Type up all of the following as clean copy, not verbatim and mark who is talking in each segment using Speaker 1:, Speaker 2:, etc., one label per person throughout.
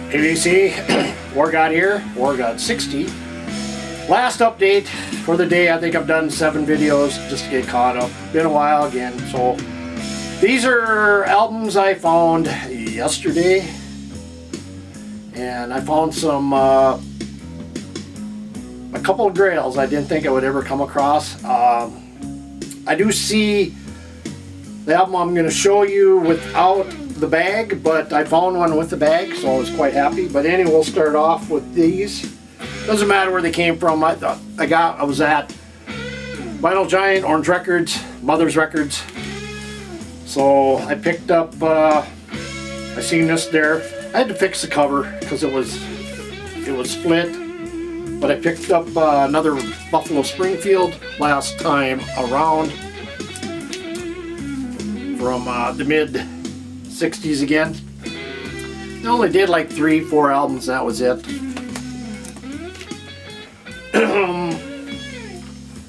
Speaker 1: ABC, WarGod here, WarGod 60. Last update for the day. I think I've done 7 videos just to get caught up. Been a while again. So these are albums I found yesterday, and I found some a couple of grails I didn't think I would ever come across. I do see the album I'm going to show you without the bag, but I found one with the bag, so I was quite happy. But anyway, we'll start off with these. Doesn't matter where they came from. I was at Vinyl Giant, Orange Records, Mother's Records. So I picked up. I seen this there. I had to fix the cover because it was split. But I picked up another Buffalo Springfield last time around from the mid-60s again. They only did like 3-4 albums, and that was it.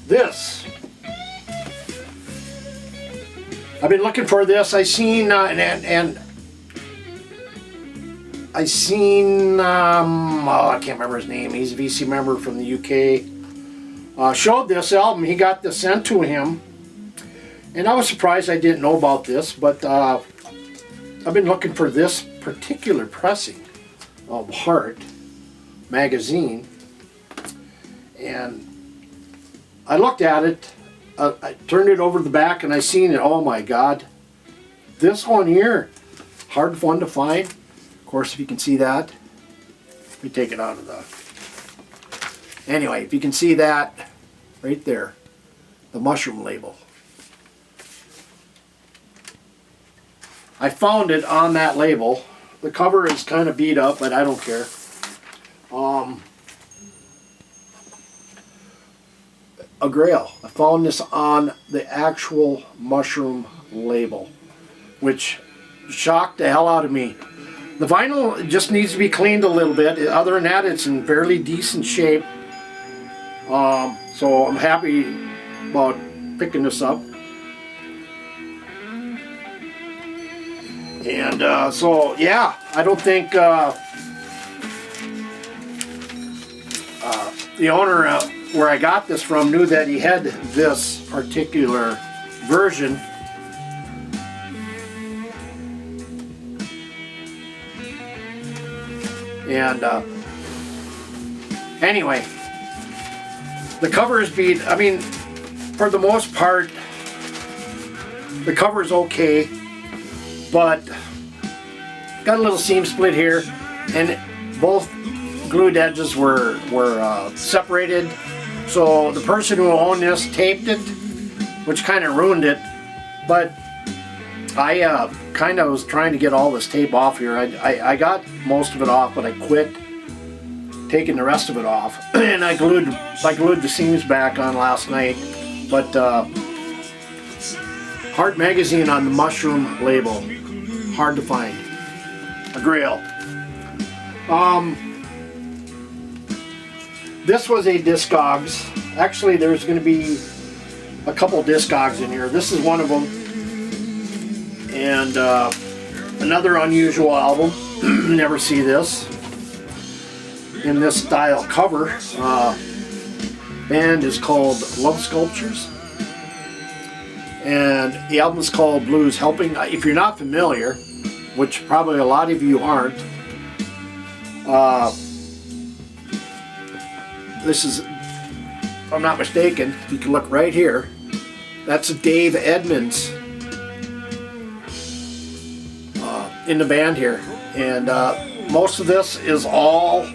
Speaker 1: This. I've been looking for this. I seen I seen I can't remember his name. He's a VC member from the UK. Showed this album. He got this sent to him, and I was surprised I didn't know about this. But I've been looking for this particular pressing of Heart magazine, and I looked at it. I turned it over to the back, and I seen it. Oh my God! This one here, hard one to find. Of course, if you can see that, let me take it out of the. Anyway, if you can see that, right there, the Mushroom label. I found it on that label. The cover is kind of beat up, but I don't care. A grail. I found this on the actual Mushroom label, which shocked the hell out of me. The vinyl just needs to be cleaned a little bit. Other than that, it's in fairly decent shape. So I'm happy about picking this up. And so yeah, I don't think the owner where I got this from knew that he had this particular version. And anyway, the cover is beat. I mean, for the most part, the cover is okay, but got a little seam split here, and both glued edges were separated. So the person who owned this taped it, which kind of ruined it. But I kind of was trying to get all this tape off here. I got most of it off, but I quit taking the rest of it off, and I glued the seams back on last night. But Heart magazine on the Mushroom label, hard to find. A grail. This was a Discogs. Actually, there's going to be a couple Discogs in here. This is one of them. And another unusual album. Never see this in this style cover. Band is called Love Sculptures, and the album is called Blues Helping. If you're not familiar, which probably a lot of you aren't, this is, if I'm not mistaken, you can look right here. That's Dave Edmunds in the band here, and most of this is all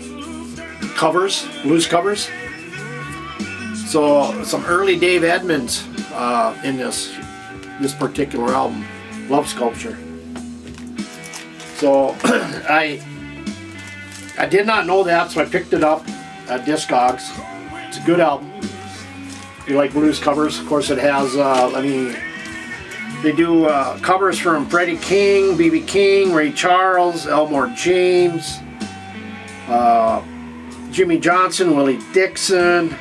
Speaker 1: covers, blues covers. So some early Dave Edmunds in this particular album, Love Sculpture. So I did not know that, so I picked it up at Discogs. It's a good album. If you like blues covers, of course it has. They do covers from Freddie King, B.B. King, Ray Charles, Elmore James, Jimmy Johnson, Willie Dixon,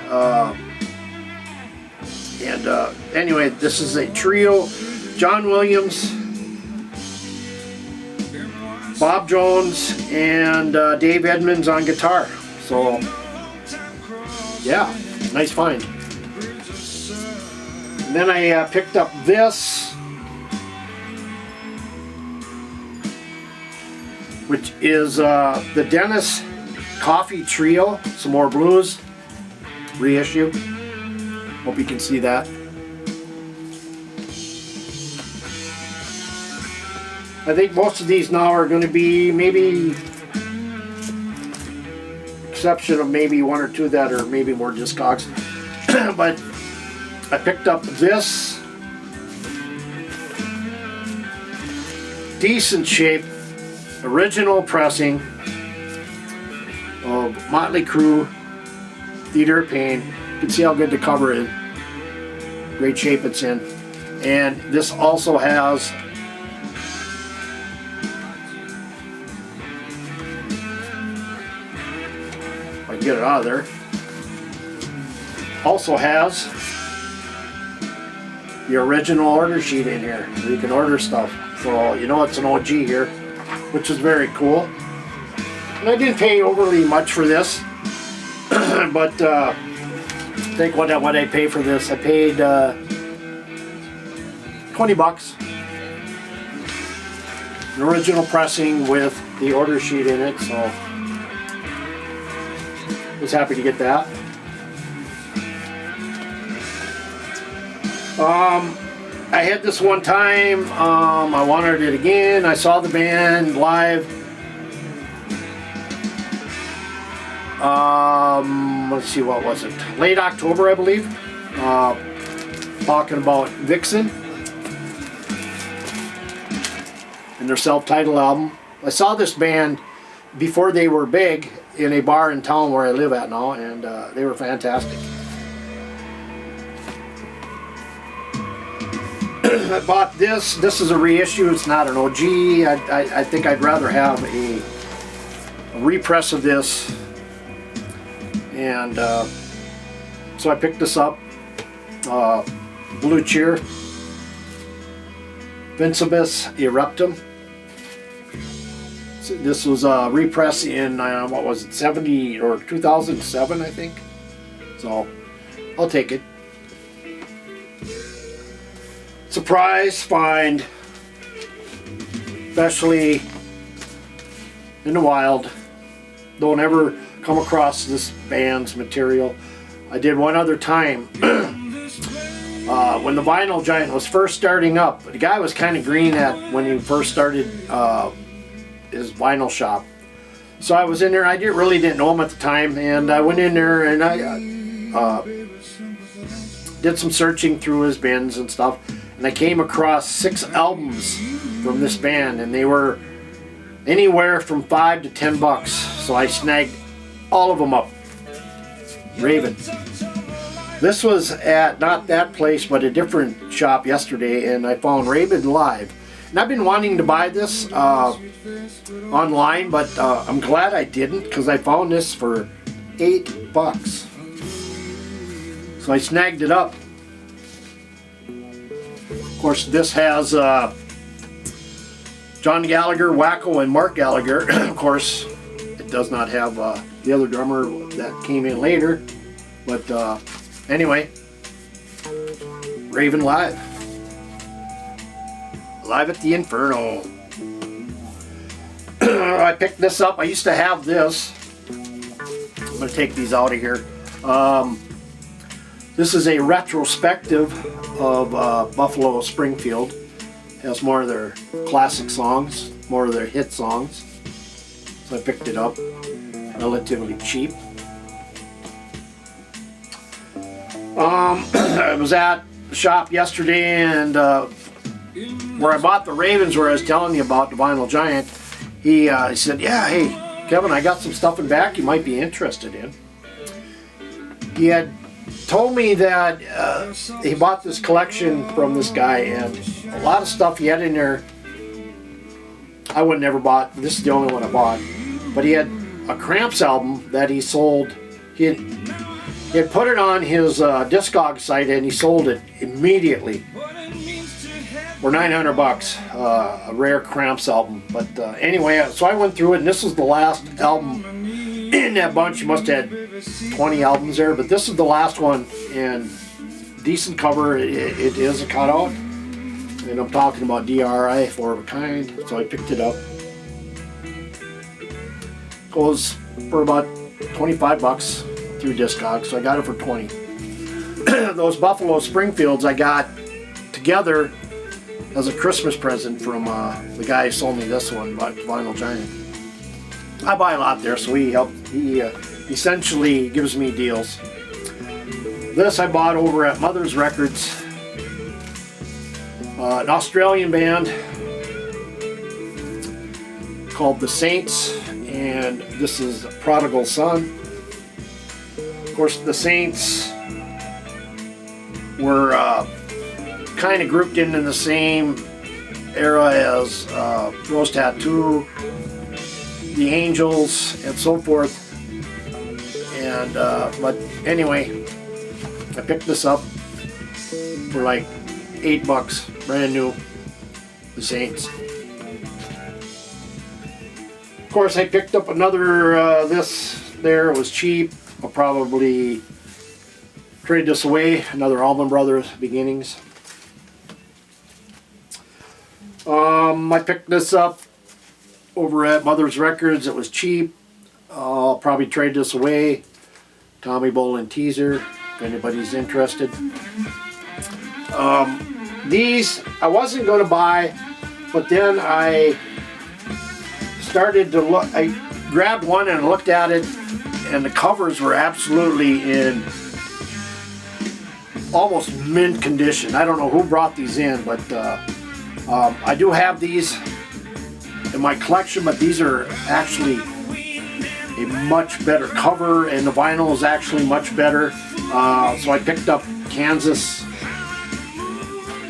Speaker 1: and anyway, this is a trio: John Williams, Bob Jones and Dave Edmunds on guitar. So, yeah, nice find. And then I picked up this, which is the Dennis Coffee Trio, some more blues, reissue. Hope you can see that. I think most of these now are going to be maybe, exception of maybe one or two that are maybe more Discogs. But I picked up this decent shape original pressing of Motley Crue, Theater of Pain. You can see how good the cover is. Great shape it's in. And this also has if I can get it out of there. Also has the original order sheet in here where you can order stuff. So you know it's an OG here, which is very cool. And I didn't pay overly much for this, but I think what I paid for this, I paid 20 bucks. An original pressing with the order sheet in it, so I was happy to get that. I had this one time, I wanted it again. I saw the band live. Let's see, what was it? Late October, I believe. Talking about Vixen and their self-titled album. I saw this band before they were big in a bar in town where I live at now, and they were fantastic. I bought this. This is a reissue. It's not an OG. I think I'd rather have a repress of this. And so I picked this up. Blue Cheer. Vincebus Eruptum. So this was a repress in, what was it, 70 or 2007, I think. So I'll take it. Surprise find, especially in the wild. Don't ever come across this band's material. I did one other time when the Vinyl Giant was first starting up. The guy was kind of green at when he first started his vinyl shop. So I was in there. I really didn't know him at the time, and I went in there and I did some searching through his bins and stuff. And I came across 6 albums from this band, and they were anywhere from $5 to $10. So I snagged all of them up. Raven. This was at not that place, but a different shop yesterday, and I found Raven live. And I've been wanting to buy this online, but I'm glad I didn't, because I found this for $8. So I snagged it up. Of course, this has John Gallagher, Wacko, and Mark Gallagher. Of course, it does not have the other drummer that came in later. But anyway, Raven live. Live at the Inferno. I picked this up. I used to have this. I'm going to take these out of here. This is a retrospective of Buffalo Springfield. It has more of their classic songs, more of their hit songs. So I picked it up, relatively cheap. I was at the shop yesterday, and where I bought the Ravens, where I was telling you about the Vinyl Giant, he said, yeah, hey, Kevin, I got some stuff in back you might be interested in. He had told me that he bought this collection from this guy, and a lot of stuff he had in there I would never bought. This is the only one I bought. But he had a Cramps album that he sold. He had put it on his Discog site, and he sold it immediately. were 900 bucks, a rare Cramps album. But anyway, so I went through it, and this is the last album in that bunch. You must have had 20 albums there, but this is the last one, and decent cover. It is a cutout, and I'm talking about DRI, Four of a Kind, so I picked it up. Goes for about 25 bucks through Discogs, so I got it for 20. Those Buffalo Springfields I got together as a Christmas present from the guy who sold me this one, Vinyl Giant. I buy a lot there, so he essentially gives me deals. This I bought over at Mother's Records, an Australian band called The Saints, and this is Prodigal Son. Of course, The Saints were kind of grouped into the same era as Rose Tattoo, The Angels, and so forth. And but anyway, I picked this up for like $8, brand new. The Saints. Of course, I picked up another. This there, it was cheap. I'll probably trade this away. Another Allman Brothers Beginnings. I picked this up over at Mother's Records. It was cheap. I'll probably trade this away. Tommy Bolin Teaser, if anybody's interested. These I wasn't going to buy, but then I started to look. I grabbed one and looked at it, and the covers were absolutely in almost mint condition. I don't know who brought these in, but I do have these in my collection, but these are actually a much better cover, and the vinyl is actually much better. So I picked up Kansas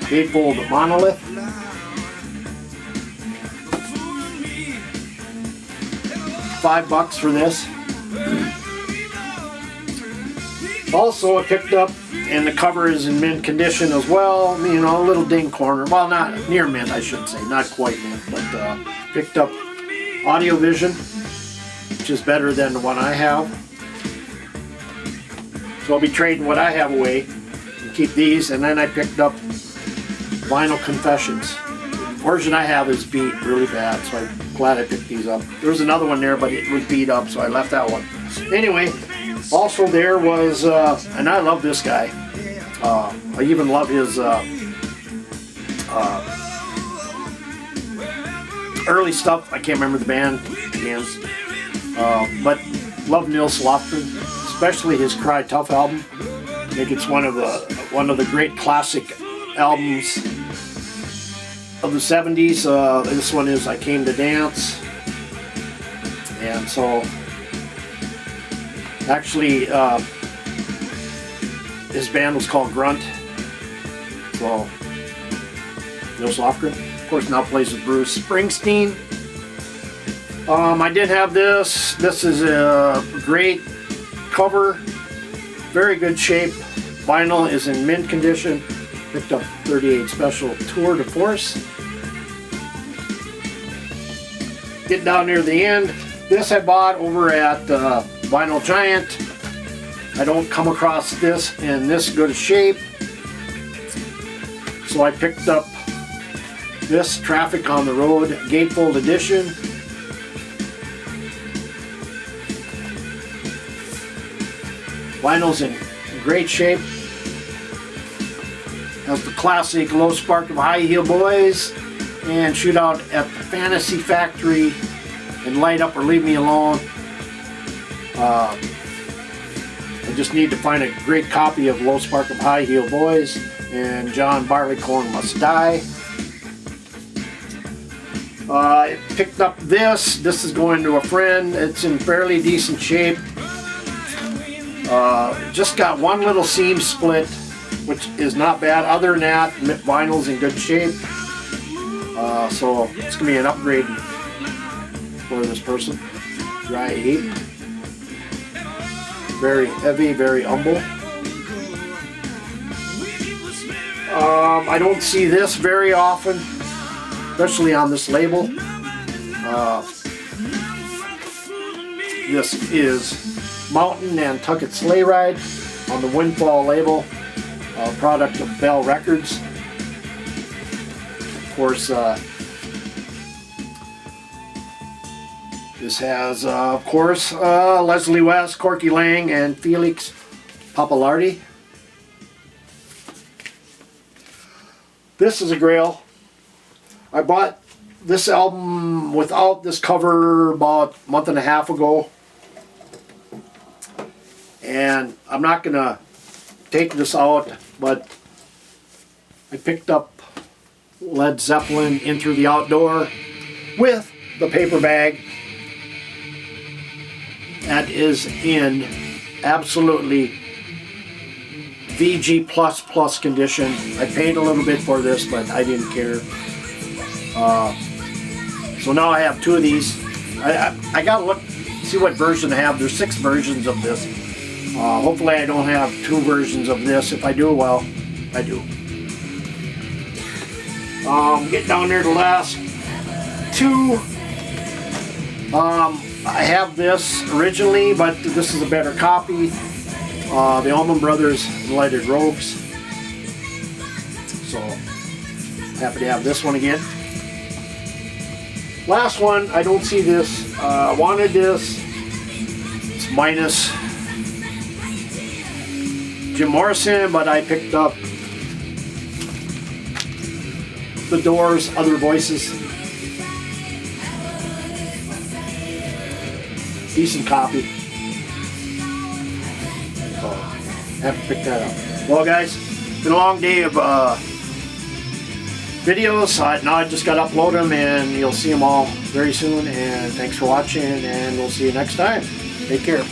Speaker 1: Gatefold Monolith. $5 for this. Also, I picked up, and the cover is in mint condition as well. You know, a little ding corner. Well, not near mint, I should say. Not quite mint, but picked up Audio Vision, which is better than the one I have. So I'll be trading what I have away and keep these. And then I picked up Vinyl Confessions. The version I have is beat really bad, so I'm glad I picked these up. There was another one there, but it was beat up, so I left that one. Anyway, also there was, and I love this guy. I even love his early stuff. I can't remember the band names, but love Nils Lofgren, especially his Cry Tough album. I think it's one of the great classic albums of the 70s. This one is I Came to Dance, and so actually his band was called Grunt. So Nils Lofgren, of course, now plays with Bruce Springsteen. I did have this. This is a great cover, very good shape. Vinyl is in mint condition. Picked up 38 Special Tour de Force. Get down near the end. This I bought over at Vinyl Giant. I don't come across this in this good a shape, so I picked up this Traffic on the Road Gatefold Edition. Vinyl's in great shape. Has the classic Low Spark of High Heel Boys and Shootout at the Fantasy Factory and Light Up or Leave Me Alone. I just need to find a great copy of Low Spark of High Heel Boys and John Barleycorn Must Die. I picked up this. This is going to a friend. It's in fairly decent shape. Just got one little seam split, which is not bad. Other than that, vinyl's in good shape. So it's going to be an upgrade for this person. Dry 8. Very heavy, very humble. I don't see this very often, especially on this label. This is Mountain Nantucket Sleigh Ride on the Windfall label, product of Bell Records. Of course, this has, of course, Leslie West, Corky Lang, and Felix Pappalardi. This is a Grail. I bought this album without this cover about a month and a half ago. And I'm not going to take this out, but I picked up Led Zeppelin In Through the Outdoor with the paper bag. That is in absolutely VG++ condition. I paid a little bit for this, but I didn't care. So now I have two of these. I gotta look, see what version I have. There's 6 versions of this. Hopefully I don't have 2 versions of this. If I do, well, I do. Get down there to the last 2. I have this originally, but this is a better copy. The Allman Brothers Lighted Robes. So, happy to have this one again. Last one, I don't see this. I wanted this. It's minus Jim Morrison, but I picked up The Doors, Other Voices. Decent copy. So, have to pick that up. Well, guys, it's been a long day of videos. Now I just got to upload them, and you'll see them all very soon. And thanks for watching, and we'll see you next time. Take care.